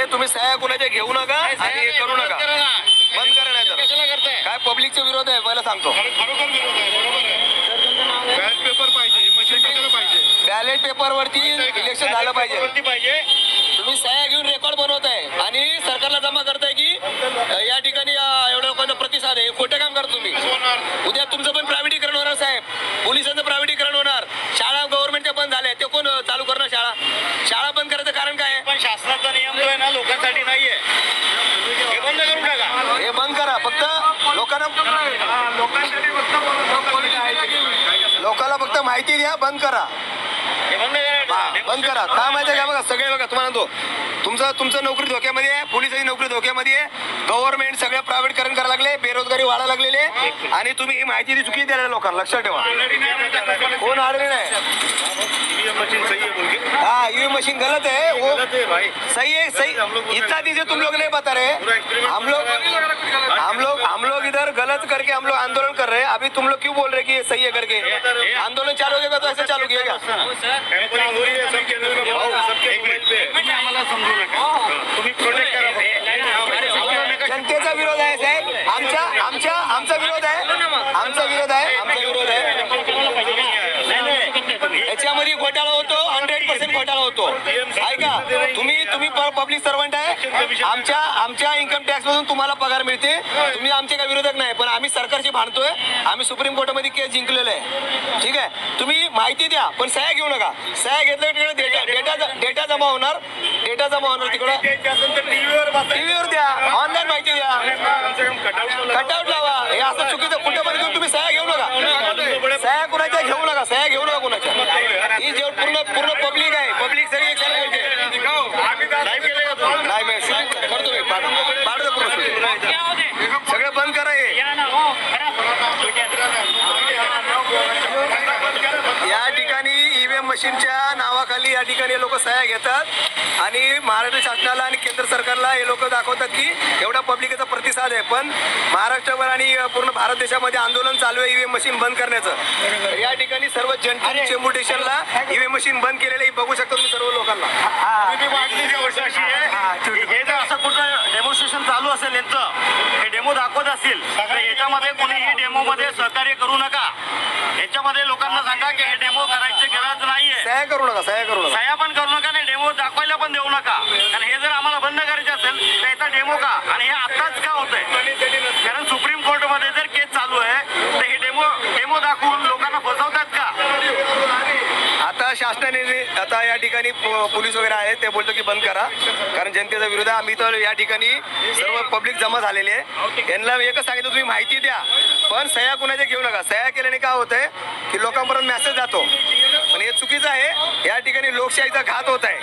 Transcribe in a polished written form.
आहे तुम्ही सह्या कुणाच्या घेऊ नका आणि हे करू नका, बंद करा नाही तर काय पब्लिकचा विरोध आहे पहिला सांगतो. खरोखर विरोध आहे, बरोबर आहे. बॅलेट पेपर पाहिजे, मशीन कशाला पाहिजे? बॅलेट पेपरवरती इलेक्शन झालं पाहिजे. तुम्ही सह्या घेऊन रेकॉर्ड बनवताय आणि सरकारला जमा करताय की या ठिकाणी एवढ्या लोकांचा प्रतिसाद आहे. खोटे काम करता तुम्ही. उद्या तुमचं पण प्रायव्हेटीकरण होणार साहेब, पोलिसांचं प्रायव्हेटीकरण होणार, शाळा गव्हर्नमेंटच्या बंद झाल्या, ते कोण चालू करणार शाळा? शाळा बंद करायचं कारण काय आहे? पण शासनाचा नियम जो आहे ना लोकांसाठी नाहीये, हे बंद करून टाका. हे बंद करा, फक्त लोकांना फक्त माहिती द्या, बंद करा, बंद करा. काय माहिती आहे का? बघा सगळे बघा तुम्हाला तो तुमचं नोकरी धोक्यामध्ये आहे, पोलिसांची नोकरी धोक्यामध्ये आहे, गव्हर्नमेंट सगळं प्रायव्हेटकरण करायला लागले, बेरोजगारी वाढायला लागलेली आहे आणि तुम्ही ही माहिती दी चुकी द्यायला लोकांना. लक्षात ठेवा, कोण अडले नाही. हाँ ईवीएम मशीन गलत है, वो सही है, सही. इतना दीजिए, तुम लोग नहीं बता रहे. हम लोग इधर गलत करके हम लोग आंदोलन कर रहे हैं. अभी तुम लोग क्यों बोल रहे कि ये सही है करके? आंदोलन चालू होगा तो ऐसे चालू किया क्या? जनतेचा विरोध आहे साहेब, आमचा विरोध आहे. याच्यामध्ये घोटाळा होतो, 100% घोटाळा होतो. ऐका, तुम्ही पब्लिक सर्वंट आहे, आमच्या इन्कम टॅक्स मधून तुम्हाला पगार मिळते. तुम्ही आमचे काही विरोधक नाही, पण आम्ही सरकारशी भांडतोय. आम्ही सुप्रीम कोर्टामध्ये केस जिंकलेलं आहे. ठीक आहे, तुम्ही माहिती द्या पण सह्या घेऊ नका. सह्या घेतलं तिकडे डेटा जमा होणार तिकडे. टीव्हीवर द्या, ऑनलाईन माहिती द्या, कटआउट लावा. हे असं चुकीचं कुठे पण घेऊन तुम्ही सह्या घेऊ नका. सह्या कुणाच्या घेऊ नका कुणाच्या. ही जे पूर्ण पब्लिक आहे, पब्लिक सगळी एक सगळं बंद करा. हे या ठिकाणी ईव्हीएम मशीनच्या नावाखाली या ठिकाणी लोक सह्या घेतात आणि महाराष्ट्र शासनाला आणि केंद्र सरकारला हे लोक दाखवतात की एवढा पब्लिकचा प्रतिसाद आहे. पण महाराष्ट्रभर आणि पूर्ण भारत देशामध्ये आंदोलन चालू आहे ईव्हीएम मशीन बंद करण्याचं. या ठिकाणी सर्व जनतेने चेंबूर स्टेशनला ईव्हीएम मशीन बंद केलेलं हे बघू शकता तुम्ही सर्व लोकांना. हे जर असं कुठं डेमॉन्स्ट्रेशन चालू असेल यांचं, हे डेमो दाखवत असतील तर याच्यामध्ये कोणीही डेमो मध्ये सहकार्य करू नका. याच्यामध्ये लोकांना सांगा की हे डेमो करायची गरज नाहीये. सह्या करू नका. सह्या पण करू नका आणि डेमो दाखवायला पण देऊ नका. कारण हे जर आम्हाला बंद करायचे असेल तर याचा डेमो का, आणि हे आताच का होतंय? कारण सुप्रीम कोर्टमध्ये जर केस चालू आहे तर हे डेमो दाखवून लोकांना फसवतात का? आता शासनाने आता या ठिकाणी पोलीस वगैरे आहेत, ते बोलतो की बंद करा कारण जनतेचा विरोध आहे. आम्ही तर या ठिकाणी सर्व पब्लिक जमा झालेली आहे. यांना एकच सांगितलं तुम्ही माहिती द्या पण सह्या कुणाच्या घेऊ नका. सह्या केल्याने काय होतंय की लोकांपर्यंत मेसेज जातो, पण हे चुकीचं आहे. या ठिकाणी लोकशाहीचा घात होत आहे.